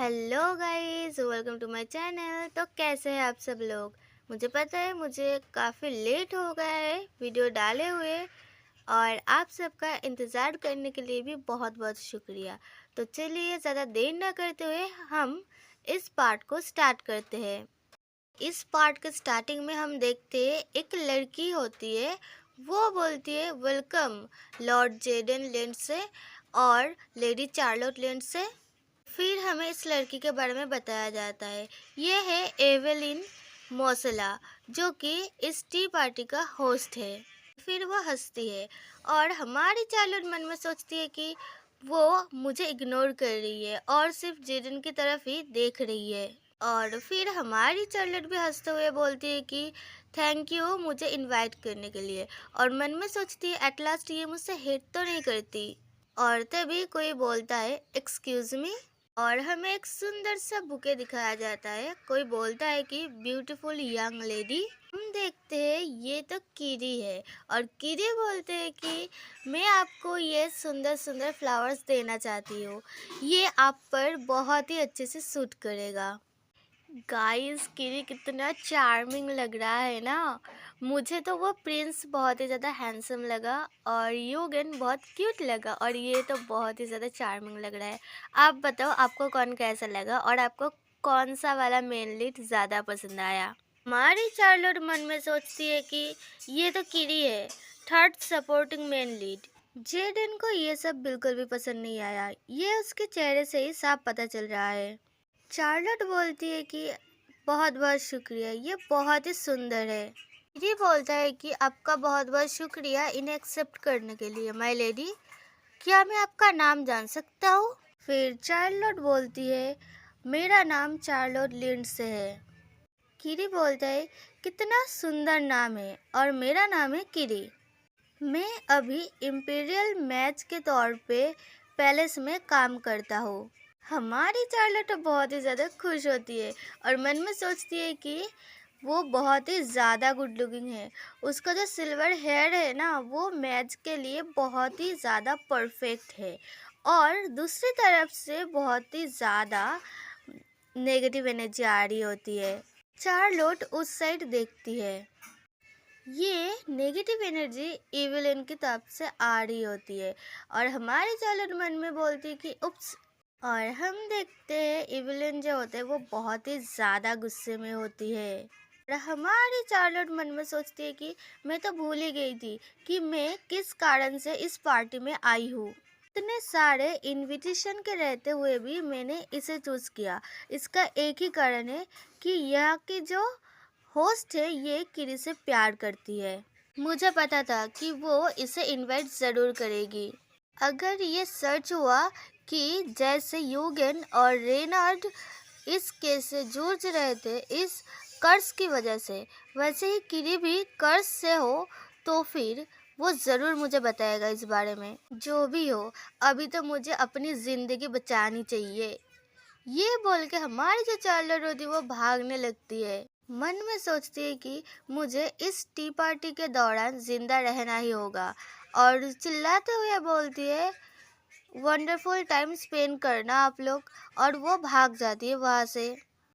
Hello guys, welcome to my channel. तो कैसे हैं आप सब लोग। मुझे पता है मुझे काफ़ी लेट हो गया है वीडियो डाले हुए, और आप सबका इंतज़ार करने के लिए भी बहुत बहुत शुक्रिया। तो चलिए ज़्यादा देर ना करते हुए हम इस पार्ट को स्टार्ट करते हैं। इस पार्ट के स्टार्टिंग में हम देखते हैं एक लड़की होती है, वो बोलती है वेलकम लॉर्ड जेडन लैंड से और लेडी चार्लोट लैंड से। फिर हमें इस लड़की के बारे में बताया जाता है। ये है एवेलिन मोसला, जो कि इस टी पार्टी का होस्ट है। फिर वो हंसती है और हमारी चार्लोट मन में सोचती है कि वो मुझे इग्नोर कर रही है और सिर्फ जेडन की तरफ ही देख रही है। और फिर हमारी चार्लोट भी हंसते हुए बोलती है कि थैंक यू मुझे इनवाइट करने के लिए, और मन में सोचती है एट लास्ट ये मुझसे हेट तो नहीं करती। और तभी कोई बोलता है एक्सक्यूज मी, और हमें एक सुंदर सा बुके दिखाया जाता है। कोई बोलता है कि ब्यूटीफुल यंग लेडी। हम देखते हैं ये तो किरी है, और किरी बोलते हैं कि मैं आपको ये सुंदर सुंदर फ्लावर्स देना चाहती हूँ, ये आप पर बहुत ही अच्छे से सूट करेगा। गाइस, किरी कितना चार्मिंग लग रहा है ना। मुझे तो वो प्रिंस बहुत ही ज़्यादा हैंडसम लगा, और यूगन बहुत क्यूट लगा, और ये तो बहुत ही ज़्यादा चार्मिंग लग रहा है। आप बताओ आपको कौन कैसा लगा, और आपको कौन सा वाला मेन लीड ज़्यादा पसंद आया। हमारी चार्लोट मन में सोचती है कि ये तो किरी है, third supporting main lead. Jayden को ये सब बिल्कुल भी पसंद नहीं आया, ये उसके चेहरे से ही साफ पता चल रहा है। चार्लोट बोलती है कि बहुत बहुत शुक्रिया, ये बहुत ही सुंदर है। ये बोलता है कि आपका बहुत बहुत शुक्रिया इन्हें एक्सेप्ट करने के लिए माय लेडी। क्या मैं आपका नाम जान सकता हूँ। फिर चार्लोट बोलती है मेरा नाम चार्लोट लिंडसे है। किरी बोलता है कितना सुंदर नाम है, और मेरा नाम है किरी। मैं अभी इम्पीरियल मैच के तौर पे पैलेस में काम करता हूँ। हमारी चार्लोट बहुत ही ज़्यादा खुश होती है, और मन में सोचती है कि वो बहुत ही ज़्यादा गुड लुकिंग है। उसका जो सिल्वर हेयर है ना, वो मैच के लिए बहुत ही ज़्यादा परफेक्ट है। और दूसरी तरफ से बहुत ही ज़्यादा नेगेटिव एनर्जी आ रही होती है। चार्लोट उस साइड देखती है, ये नेगेटिव एनर्जी इविलिन की तरफ से आ रही होती है, और हमारे चार्लोट मन में बोलती है कि उप्स। और हम देखते हैं इविलिन जो होते हैं वो बहुत ही ज़्यादा गुस्से में होती है, और हमारी चार्लोट मन में सोचती है कि मैं तो भूल ही गई थी कि मैं किस कारण से इस पार्टी में आई हूँ। इतने सारे इनविटेशन के रहते हुए भी मैंने इसे चूज़ किया। इसका एक ही कारण है कि यह की जो होस्ट है ये किरी से प्यार करती है। मुझे पता था कि वो इसे इनवाइट ज़रूर करेगी। अगर ये सच हुआ कि जैसे यूगन और रेनार्ड इस केस से जूझ रहे थे इस कर्ज की वजह से, वैसे ही किरी भी कर्ज से हो, तो फिर वो ज़रूर मुझे बताएगा इस बारे में। जो भी हो, अभी तो मुझे अपनी ज़िंदगी बचानी चाहिए। ये बोल के हमारी जो चार्लोट होती है वो भागने लगती है। मन में सोचती है कि मुझे इस टी पार्टी के दौरान जिंदा रहना ही होगा, और चिल्लाते हुए बोलती है वंडरफुल टाइम स्पेंड करना आप लोग, और वो भाग जाती है वहाँ से।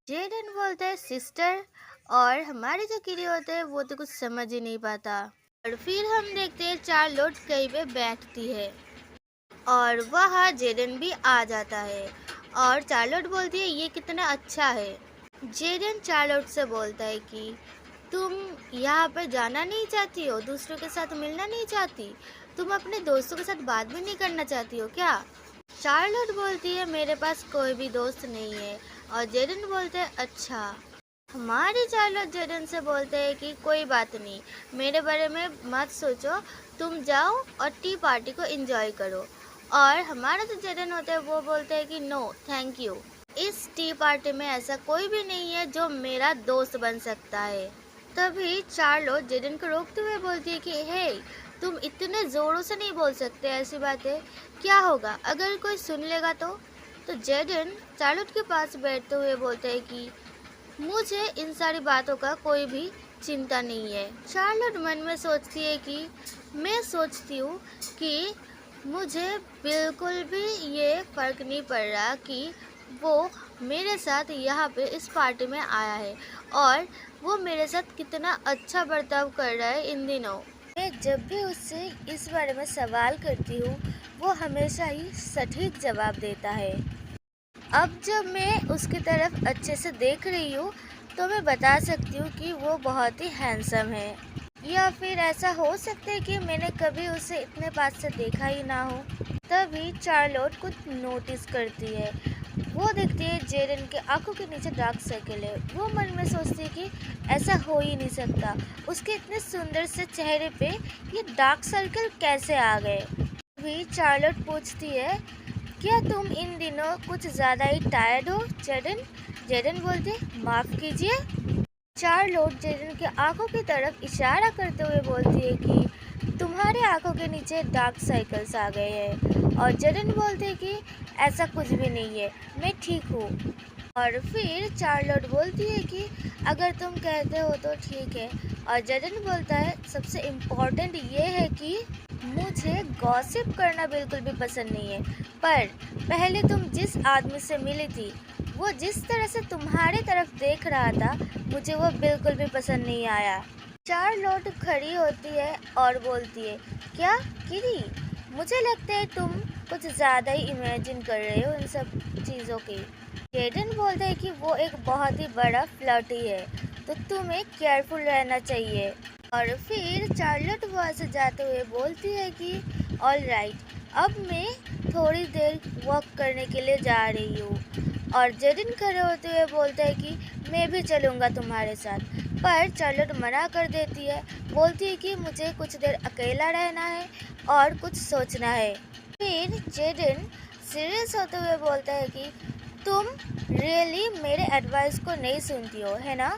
जेडन बोलता है सिस्टर, और हमारे जो किरी होते हैं वो तो कुछ समझ ही नहीं पाता। और फिर हम देखते हैं चार्लोट कहीं पे बैठती है, और वहाँ जेडन भी आ जाता है, और चार्लोट बोलती है ये कितना अच्छा है। जेडन चार्लोट से बोलता है कि तुम यहाँ पर जाना नहीं चाहती हो, दूसरों के साथ मिलना नहीं चाहती, तुम अपने दोस्तों के साथ बात भी नहीं करना चाहती हो क्या। चार्लोट बोलती है मेरे पास कोई भी दोस्त नहीं है, और जेडन बोलते हैं अच्छा। हमारी चार्लोट जेडन से बोलते हैं कि कोई बात नहीं, मेरे बारे में मत सोचो, तुम जाओ और टी पार्टी को एंजॉय करो। और हमारा जो जेडन होता है वो बोलते हैं कि नो थैंक यू, इस टी पार्टी में ऐसा कोई भी नहीं है जो मेरा दोस्त बन सकता है। तभी चार्लोट जेडन को रोकते हुए बोलती है कि हे, तुम इतने ज़ोरों से नहीं बोल सकते ऐसी बातें, क्या होगा अगर कोई सुन लेगा तो जेडन चार्लोट के पास बैठते हुए बोलते हैं कि मुझे इन सारी बातों का कोई भी चिंता नहीं है। चार्लोट मन में सोचती है कि मैं सोचती हूँ कि मुझे बिल्कुल भी ये फ़र्क नहीं पड़ रहा कि वो मेरे साथ यहाँ पे इस पार्टी में आया है और वो मेरे साथ कितना अच्छा बर्ताव कर रहा है इन दिनों। मैं जब भी उससे इस बारे में सवाल करती हूँ, वो हमेशा ही सटीक जवाब देता है। अब जब मैं उसकी तरफ अच्छे से देख रही हूँ, तो मैं बता सकती हूँ कि वो बहुत ही हैंडसम है। या फिर ऐसा हो सकता है कि मैंने कभी उसे इतने पास से देखा ही ना हो। तभी चार्लोट कुछ नोटिस करती है। वो देखती है जेरन के आंखों के नीचे डार्क सर्कल है। वो मन में सोचती है कि ऐसा हो ही नहीं सकता, उसके इतने सुंदर से चेहरे पे ये डार्क सर्कल कैसे आ गए। तभी चार्लोट पूछती है, क्या तुम इन दिनों कुछ ज़्यादा ही टायर्ड हो जेरन? जेरन बोलते, माफ़ कीजिए। चार्लोट जेरन की आंखों की तरफ इशारा करते हुए बोलती है कि तुम्हारी आंखों के नीचे डार्क सर्कल्स आ गए हैं। और जेरन बोलते हैं कि ऐसा कुछ भी नहीं है, मैं ठीक हूँ। और फिर चार्लोट बोलती है कि अगर तुम कहते हो तो ठीक है। और जेरन बोलता है, सबसे इम्पोर्टेंट ये है कि मुझे गॉसिप करना बिल्कुल भी पसंद नहीं है, पर पहले तुम जिस आदमी से मिली थी, वो जिस तरह से तुम्हारी तरफ देख रहा था, मुझे वो बिल्कुल भी पसंद नहीं आया। चार्लोट खड़ी होती है और बोलती है, क्या किरी? मुझे लगता है तुम कुछ ज़्यादा ही इमेजिन कर रहे हो इन सब चीज़ों की। जेडन बोलता है कि वो एक बहुत ही बड़ा फ्लर्टी है, तो तुम्हें केयरफुल रहना चाहिए। और फिर चार्लोट वहाँ से जाते हुए बोलती है कि ऑल राइट, अब मैं थोड़ी देर वॉक करने के लिए जा रही हूँ। और जेडन खड़े होते हुए बोलता है कि मैं भी चलूँगा तुम्हारे साथ, पर चार्लोट मना कर देती है। बोलती है कि मुझे कुछ देर अकेला रहना है और कुछ सोचना है। फिर जेडन सीरियस होते हुए बोलता है कि तुम रियली मेरे एडवाइस को नहीं सुनती हो, है ना?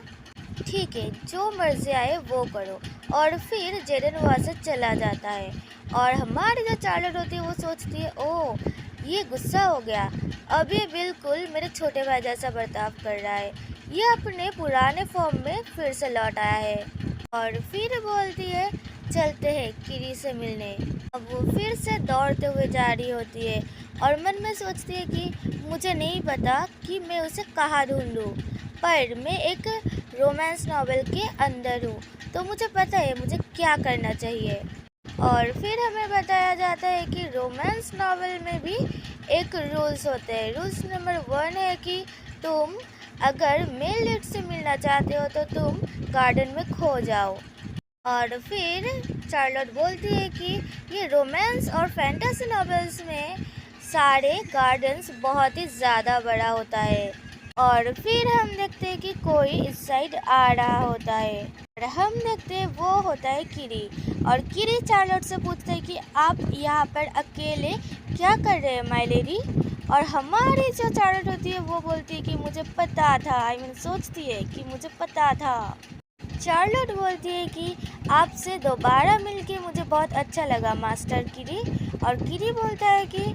ठीक है, जो मर्जी आए वो करो। और फिर जेडन वहाँ से चला जाता है। और हमारी जो चार्लोट होती है वो सोचती है, ओह ये गुस्सा हो गया, अब ये बिल्कुल मेरे छोटे भाई जैसा बर्ताव कर रहा है, ये अपने पुराने फॉर्म में फिर से लौट आया है। और फिर बोलती है, चलते हैं किरी से मिलने। अब वो फिर से दौड़ते हुए जा रही होती है और मन में सोचती है कि मुझे नहीं पता कि मैं उसे कहाँ ढूंढूं, पर मैं एक रोमांस नॉवेल के अंदर हूँ, तो मुझे पता है मुझे क्या करना चाहिए। और फिर हमें बताया जाता है कि रोमांस नॉवेल में भी एक रूल्स होते हैं। रूल्स नंबर 1 है कि तुम अगर मेल लीड से मिलना चाहते हो तो तुम गार्डन में खो जाओ। और फिर चार्लोट बोलती है कि ये रोमांस और फैंटेसी नॉवेल्स में सारे गार्डन्स बहुत ही ज़्यादा बड़ा होता है। और फिर हम देखते हैं कि कोई इस साइड आ रहा होता है और हम देखते हैं वो होता है किरी। और किरी चार्लोट से पूछते हैं कि आप यहाँ पर अकेले क्या कर रहे हैं माय लेडी? और हमारी जो चार्लोट होती है वो बोलती है कि मुझे पता था, सोचती है कि मुझे पता था। चार्लोट बोलती है कि आपसे दोबारा मिलके मुझे बहुत अच्छा लगा मास्टर किरी। और किरी बोलता है कि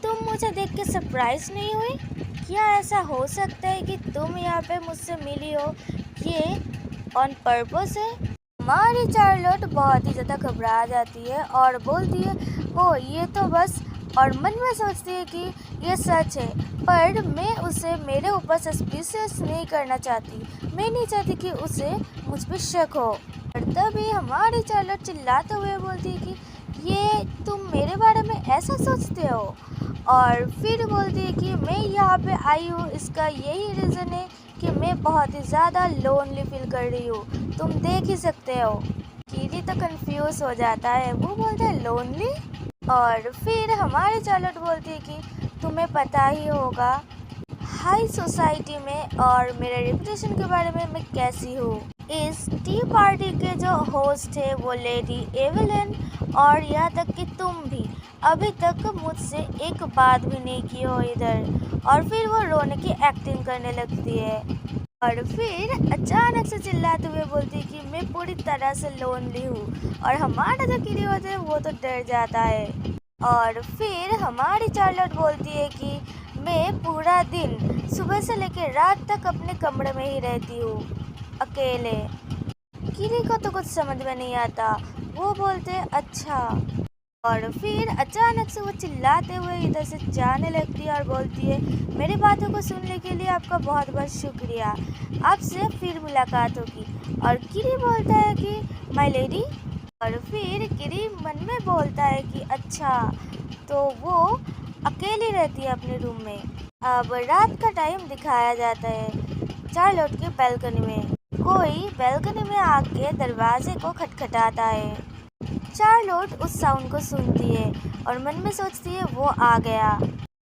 तुम मुझे देख के सरप्राइज नहीं हुई? क्या ऐसा हो सकता है कि तुम यहाँ पे मुझसे मिली हो? ये ऑन पर्पस है? हमारी चार्लोट बहुत ही ज़्यादा घबरा जाती है और बोलती है, ओ ये तो बस, और मन में सोचती है कि ये सच है, पर मैं उसे मेरे ऊपर सस्पिशियस नहीं करना चाहती। मैं नहीं चाहती कि उसे मुझ पर शक हो। और तभी हमारी चार्लोट चिल्लाते हुए बोलती है कि ये तुम मेरे बारे में ऐसा सोचते हो? और फिर बोलती है कि मैं यहाँ पे आई हूँ, इसका यही रीज़न है कि मैं बहुत ही ज़्यादा लोनली फील कर रही हूँ, तुम देख ही सकते हो। कीरी तो कंफ्यूज हो जाता है, वो बोलता है लोनली? और फिर हमारी चार्लोट बोलती है कि तुम्हें पता ही होगा हाई सोसाइटी में और मेरे रेपुटेशन के बारे में मैं कैसी हूँ। इस टी पार्टी के जो होस्ट है वो लेडी एवेलिन, और यहाँ तक कि तुम भी अभी तक मुझसे एक बात भी नहीं की हो इधर। और फिर वो रोने की एक्टिंग करने लगती है और फिर अचानक से चिल्लाते हुए बोलती है कि मैं पूरी तरह से लोनली हूँ। और हमारा जो किरी होता है वो तो डर जाता है। और फिर हमारी चार्लोट बोलती है कि मैं पूरा दिन सुबह से लेकर रात तक अपने कमरे में ही रहती हूँ अकेले। किरी को तो कुछ समझ में नहीं आता, वो बोलते हैं अच्छा। और फिर अचानक से वो चिल्लाते हुए इधर से जाने लगती है और बोलती है, मेरी बातों को सुनने के लिए आपका बहुत बहुत शुक्रिया, आपसे फिर मुलाकात होगी। और किरी बोलता है कि माय लेडी। और फिर किरी मन में बोलता है कि अच्छा, तो वो अकेली रहती है अपने रूम में। अब रात का टाइम दिखाया जाता है चार्लोट की बैल्कनी में। कोई बैल्कनी में आके दरवाजे को खटखटाता है। चार्लोट उस साउंड को सुनती है और मन में सोचती है वो आ गया।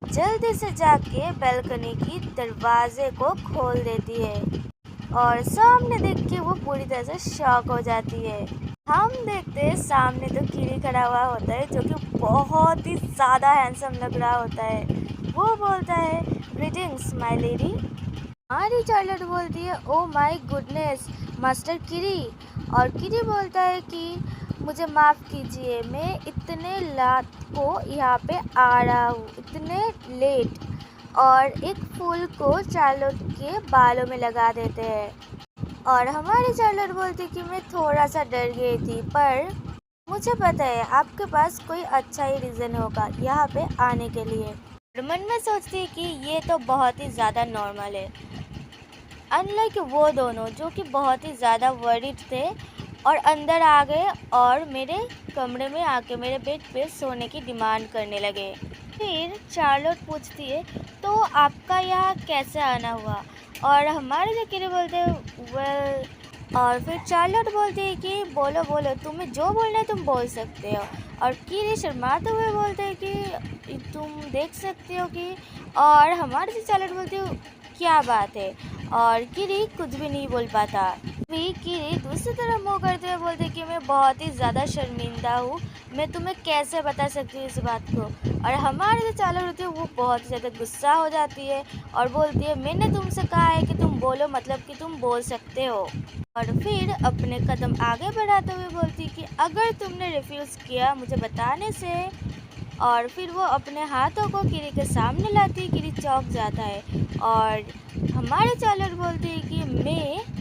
जल्दी से जाके बैल्कनी की दरवाजे को खोल देती है और सामने देख के वो पूरी तरह से शॉक हो जाती है। हम देखते हैं सामने तो किरी खड़ा हुआ होता है जो कि बहुत ही ज़्यादा हैंडसम लग रहा होता है। वो बोलता है, ग्रीटिंग्स माय लेडी। हमारी चार्लोट बोलती है, ओ माय गुडनेस मास्टर किरी। और किरी बोलता है कि मुझे माफ़ कीजिए, मैं इतने रात को यहाँ पे आ रहा हूँ, इतने लेट। और एक फूल को चार्लोट के बालों में लगा देते हैं और हमारी चार्लोट बोलती कि मैं थोड़ा सा डर गई थी, पर मुझे पता है आपके पास कोई अच्छा ही रीज़न होगा यहाँ पे आने के लिए। और मन में सोचती है कि ये तो बहुत ही ज़्यादा नॉर्मल है, अनलाइक वो दोनों जो कि बहुत ही ज़्यादा वरीड थे और अंदर आ गए और मेरे कमरे में आके मेरे बेड पे सोने की डिमांड करने लगे। फिर चार्लोट पूछती है, तो आपका यहाँ कैसे आना हुआ? और हमारे जो किरी बोलते हैं, वेल। और फिर चार्लोट बोलती है कि बोलो बोलो, तुम्हें जो बोलना है तुम बोल सकते हो। और किरी शर्माते हुए बोलते हैं कि तुम देख सकते हो कि। और हमारे से चार्लोट बोलती है, क्या बात है। और किरी कुछ भी नहीं बोल पाता। भी किरी दूसरी तरफ मुँह करते हुए बोलते कि मैं बहुत ही ज़्यादा शर्मिंदा हूँ, मैं तुम्हें कैसे बता सकती हूँ इस बात को। और हमारे जो चालू होती है वो बहुत ज़्यादा गुस्सा हो जाती है और बोलती है, मैंने तुमसे कहा है कि तुम बोलो, मतलब कि तुम बोल सकते हो। और फिर अपने कदम आगे बढ़ाते हुए बोलती कि अगर तुमने रिफ्यूज़ किया मुझे बताने से। और फिर वो अपने हाथों को किरी के सामने लाती, किरी चौंक जाता है और हमारे चालर बोलती है कि मैं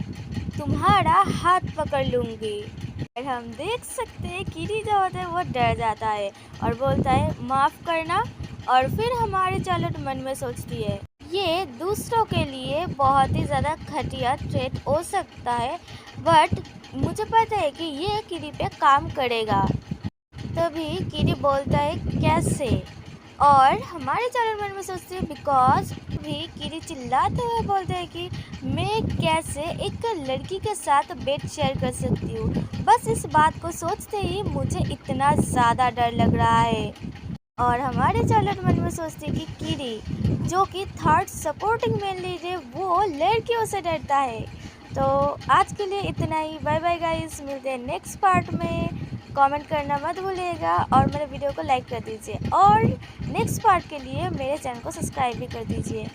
तुम्हारा हाथ पकड़ लूँगी। और हम देख सकते हैं किरी जो होता है वो डर जाता है और बोलता है, माफ़ करना। और फिर हमारे चालर मन में सोचती है, ये दूसरों के लिए बहुत ही ज़्यादा घटिया ट्रेट हो सकता है, बट मुझे पता है कि ये किरी पे काम करेगा। तभी किरी बोलता है, कैसे? और हमारे चारों मन में सोचते हैं, बिकॉज भी किरी चिल्लाते हुए बोलते हैं कि मैं कैसे एक लड़की के साथ बेड शेयर कर सकती हूँ। बस इस बात को सोचते ही मुझे इतना ज़्यादा डर लग रहा है। और हमारे चार्लोट मन में सोचते हैं कि किरी जो कि थर्ड सपोर्टिंग मेन लीड है वो लड़कियों से डरता है। तो आज के लिए इतना ही। बाय बाय गाइस, मिलते हैं नेक्स्ट पार्ट में। कमेंट करना मत भूलिएगा और मेरे वीडियो को लाइक कर दीजिए और नेक्स्ट पार्ट के लिए मेरे चैनल को सब्सक्राइब भी कर दीजिए।